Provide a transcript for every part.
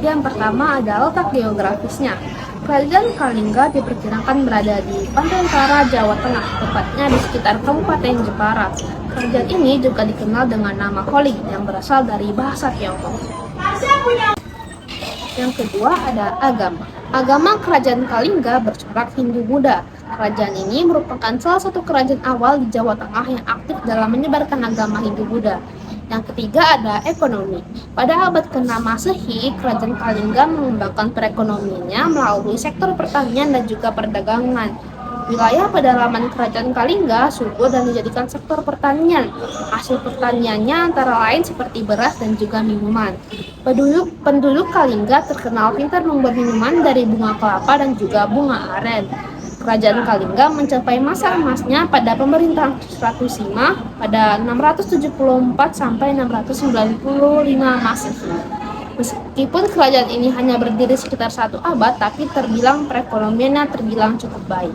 Yang pertama ada letak geografisnya. Kerajaan Kalingga diperkirakan berada di pantai utara Jawa Tengah, tepatnya di sekitar Kabupaten Jepara. Kerajaan ini juga dikenal dengan nama Holi yang berasal dari bahasa Tiongkok. Yang kedua ada agama. Agama Kerajaan Kalingga bercorak Hindu-Buddha. Kerajaan ini merupakan salah satu kerajaan awal di Jawa Tengah yang aktif dalam menyebarkan agama Hindu-Buddha. Yang ketiga ada ekonomi. Pada abad ke-6 Masehi, Kerajaan Kalingga mengembangkan perekonomiannya melalui sektor pertanian dan juga perdagangan. Wilayah pedalaman Kerajaan Kalingga subur dan dijadikan sektor pertanian. Hasil pertaniannya antara lain seperti beras dan juga minuman. Penduduk Kalingga terkenal pintar membuat minuman dari bunga kelapa dan juga bunga aren. Kerajaan Kalingga mencapai masa emasnya pada pemerintahan Ratu Sima pada 674 sampai 695 Masehi. Meskipun kerajaan ini hanya berdiri sekitar 1 abad, tapi perekonomiannya terbilang cukup baik.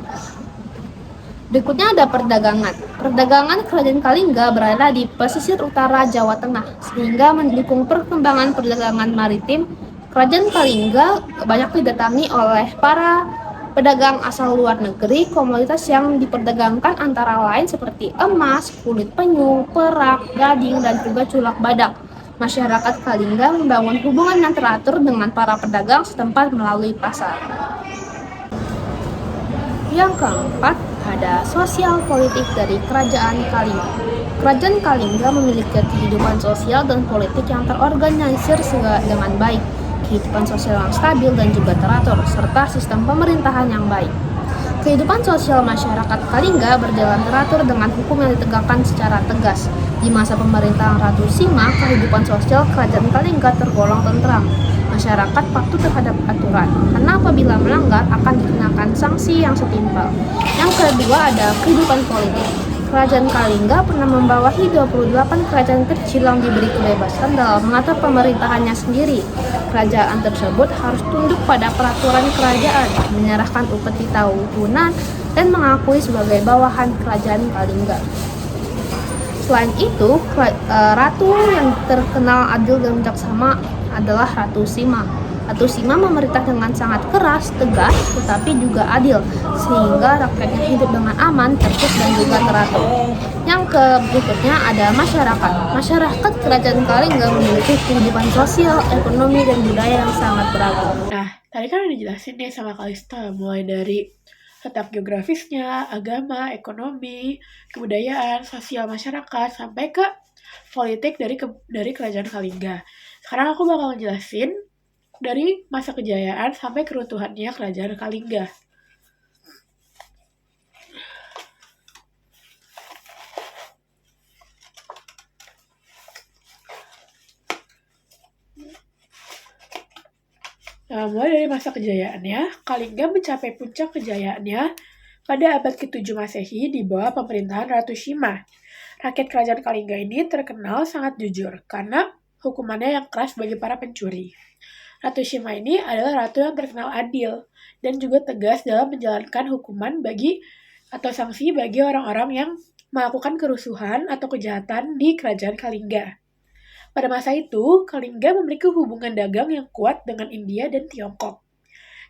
Berikutnya ada perdagangan. Perdagangan Kerajaan Kalingga berada di pesisir utara Jawa Tengah, sehingga mendukung perkembangan perdagangan maritim. Kerajaan Kalingga banyak didatangi oleh para pedagang asal luar negeri. Komoditas yang diperdagangkan antara lain seperti emas, kulit penyu, perak, gading, dan juga culak badak. Masyarakat Kalingga membangun hubungan yang teratur dengan para pedagang setempat melalui pasar. Yang keempat, ada sosial politik dari Kerajaan Kalingga. Kerajaan Kalingga memiliki kehidupan sosial dan politik yang terorganisir dengan baik, kehidupan sosial yang stabil dan juga teratur, serta sistem pemerintahan yang baik. Kehidupan sosial masyarakat Kalingga berjalan teratur dengan hukum yang ditegakkan secara tegas. Di masa pemerintahan Ratu Sima, kehidupan sosial Kerajaan Kalingga tergolong tentram. Masyarakat patuh terhadap aturan, karena apabila melanggar akan dikenakan sanksi yang setimpal. Yang kedua ada kehidupan politik. Kerajaan Kalingga pernah membawahi 28 kerajaan kecil yang diberi kebebasan dalam mengatur pemerintahannya sendiri. Kerajaan tersebut harus tunduk pada peraturan kerajaan, menyerahkan upeti tahunan, dan mengakui sebagai bawahan Kerajaan Kalingga. Selain itu, ratu yang terkenal adil dan bijaksana adalah Ratu Sima. Ratu Sima memerintah dengan sangat keras, tegas, tetapi juga adil, sehingga rakyatnya hidup dengan aman, tertib, dan juga teratur. Yang berikutnya ada masyarakat. Masyarakat Kerajaan Kalingga memiliki kehidupan sosial, ekonomi, dan budaya yang sangat beragam. Nah, tadi kan udah dijelasin nih sama Kalista, mulai dari letak geografisnya, agama, ekonomi, kebudayaan, sosial masyarakat, sampai ke politik dari Kerajaan Kalingga. Sekarang aku bakal ngejelasin dari masa kejayaan sampai keruntuhannya Kerajaan Kalingga. Nah, mulai dari masa kejayaannya, Kalingga mencapai puncak kejayaannya pada abad ke-7 Masehi di bawah pemerintahan Ratu Sima. Rakyat Kerajaan Kalingga ini terkenal sangat jujur karena hukumannya yang keras bagi para pencuri. Ratu Sima ini adalah ratu yang terkenal adil dan juga tegas dalam menjalankan hukuman atau sanksi bagi orang-orang yang melakukan kerusuhan atau kejahatan di Kerajaan Kalingga. Pada masa itu, Kalingga memiliki hubungan dagang yang kuat dengan India dan Tiongkok.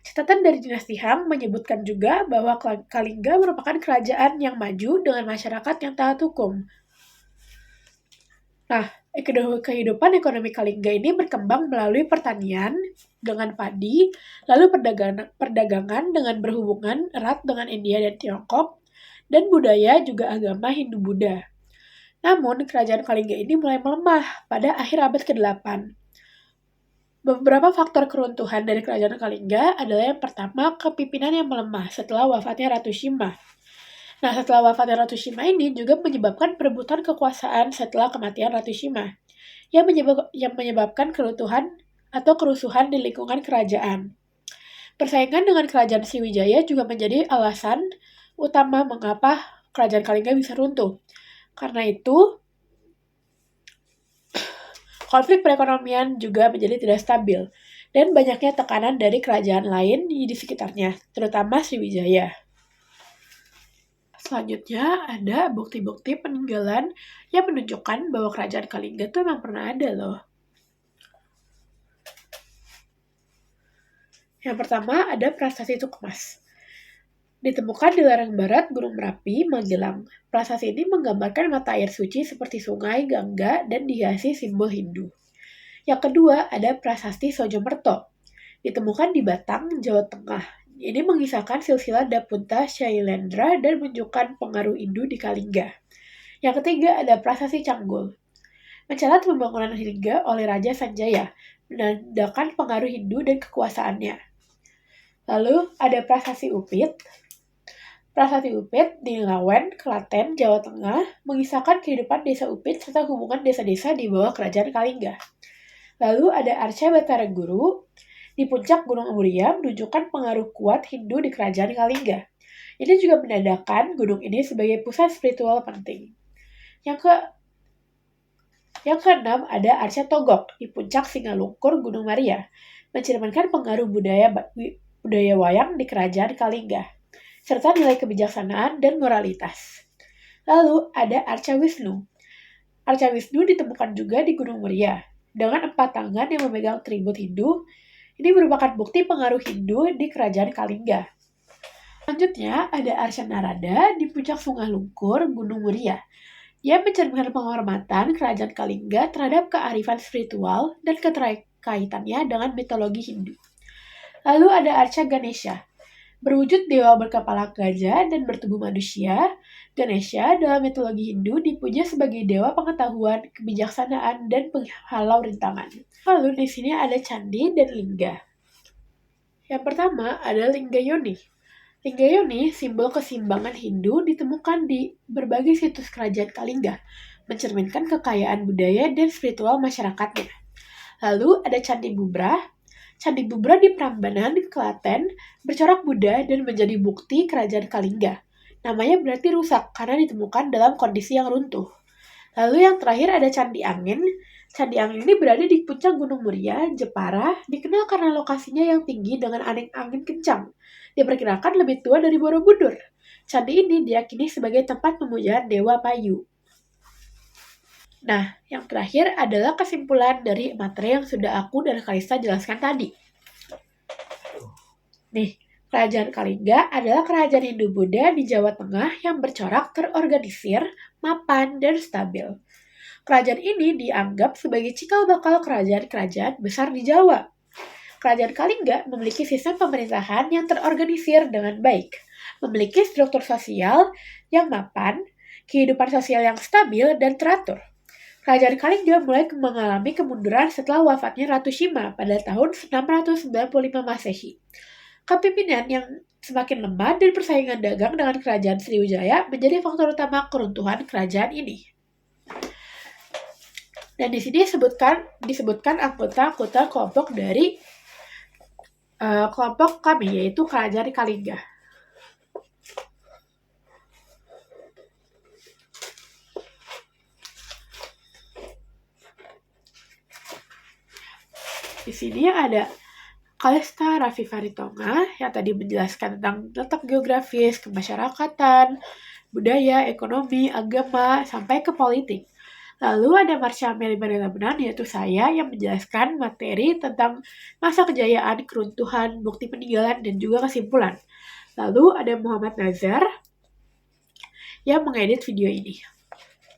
Catatan dari dinasti Han menyebutkan juga bahwa Kalingga merupakan kerajaan yang maju dengan masyarakat yang taat hukum. Nah, kehidupan ekonomi Kalingga ini berkembang melalui pertanian dengan padi, lalu perdagangan dengan berhubungan erat dengan India dan Tiongkok, dan budaya juga agama Hindu-Buddha. Namun, kerajaan Kalingga ini mulai melemah pada akhir abad ke-8. Beberapa faktor keruntuhan dari kerajaan Kalingga adalah yang pertama, kepemimpinan yang melemah setelah wafatnya Ratu Sima. Nah, setelah wafatnya Ratu Sima ini juga menyebabkan perebutan kekuasaan setelah kematian Ratu Sima, yang menyebabkan keruntuhan atau kerusuhan di lingkungan kerajaan. Persaingan dengan kerajaan Sriwijaya juga menjadi alasan utama mengapa kerajaan Kalingga bisa runtuh. Karena itu, konflik perekonomian juga menjadi tidak stabil, dan banyaknya tekanan dari kerajaan lain di sekitarnya, terutama Sriwijaya. Selanjutnya, ada bukti-bukti peninggalan yang menunjukkan bahwa kerajaan Kalingga itu memang pernah ada loh. Yang pertama ada prasasti Tukmas. Ditemukan di lereng barat Gunung Merapi, Magelang. Prasasti ini menggambarkan mata air suci seperti sungai, Gangga, dan dihiasi simbol Hindu. Yang kedua ada prasasti Sojomerto. Ditemukan di Batang, Jawa Tengah. Ini mengisahkan silsilah Dapunta Shailendra dan menunjukkan pengaruh Hindu di Kalingga. Yang ketiga ada prasasti Canggul. Mencatat pembangunan Kalingga oleh Raja Sanjaya, menandakan pengaruh Hindu dan kekuasaannya. Lalu ada prasasti Upit. Prasasti Upit di Ngawen, Klaten, Jawa Tengah, mengisahkan kehidupan desa Upit serta hubungan desa-desa di bawah kerajaan Kalingga. Lalu ada Arca Batara Guru di puncak Gunung Muria menunjukkan pengaruh kuat Hindu di kerajaan Kalingga. Ini juga menandakan gunung ini sebagai pusat spiritual penting. Yang keenam ada Arca Togok di puncak Singalungkur Gunung Maria, mencerminkan pengaruh budaya wayang di kerajaan Kalingga, serta nilai kebijaksanaan dan moralitas. Lalu ada Arca Wisnu. Arca Wisnu ditemukan juga di Gunung Muria, dengan 4 tangan yang memegang tribut Hindu. Ini merupakan bukti pengaruh Hindu di kerajaan Kalingga. Selanjutnya ada Arca Narada di puncak Sungai Lungkur, Gunung Muria. Ia mencerminkan penghormatan kerajaan Kalingga terhadap kearifan spiritual dan keterkaitannya dengan mitologi Hindu. Lalu ada Arca Ganesha. Berwujud dewa berkepala gajah dan bertubuh manusia, Ganesha dalam mitologi Hindu dipuja sebagai dewa pengetahuan, kebijaksanaan, dan penghalau rintangan. Lalu di sini ada candi dan lingga. Yang pertama ada Lingga Yoni. Lingga Yoni, simbol keseimbangan Hindu, ditemukan di berbagai situs kerajaan Kalingga, mencerminkan kekayaan budaya dan spiritual masyarakatnya. Lalu ada Candi Bubrah. Candi Bubrah di Prambanan, Klaten, bercorak Buddha dan menjadi bukti kerajaan Kalingga. Namanya berarti rusak karena ditemukan dalam kondisi yang runtuh. Lalu yang terakhir ada Candi Angin. Candi Angin ini berada di puncak Gunung Muria, Jepara, dikenal karena lokasinya yang tinggi dengan angin kencang. Diperkirakan lebih tua dari Borobudur. Candi ini diyakini sebagai tempat pemujaan Dewa Payu. Nah, yang terakhir adalah kesimpulan dari materi yang sudah aku dan Kalista jelaskan tadi. Nih, kerajaan Kalingga adalah kerajaan Hindu-Buddha di Jawa Tengah yang bercorak, terorganisir, mapan, dan stabil. Kerajaan ini dianggap sebagai cikal bakal kerajaan-kerajaan besar di Jawa. Kerajaan Kalingga memiliki sistem pemerintahan yang terorganisir dengan baik, memiliki struktur sosial yang mapan, kehidupan sosial yang stabil dan teratur. Kerajaan Kalingga mulai mengalami kemunduran setelah wafatnya Ratu Shima pada tahun 695 Masehi. Kepemimpinan yang semakin lemah dan persaingan dagang dengan kerajaan Sriwijaya menjadi faktor utama keruntuhan kerajaan ini. Dan di sini disebutkan anggota-anggota kelompok dari kelompok kami, yaitu kerajaan Kalingga. Di sini ada Kalista Raffi Faritonga yang tadi menjelaskan tentang letak geografis, kemasyarakatan, budaya, ekonomi, agama, sampai ke politik. Lalu ada Marsha Meli Manila Benan, yaitu saya yang menjelaskan materi tentang masa kejayaan, keruntuhan, bukti peninggalan, dan juga kesimpulan. Lalu ada Muhammad Nazar yang mengedit video ini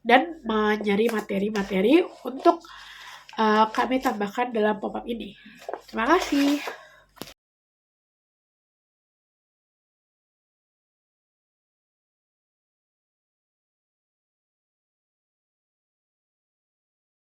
dan mencari materi-materi untuk kami tambahkan dalam pop-up ini. Terima kasih.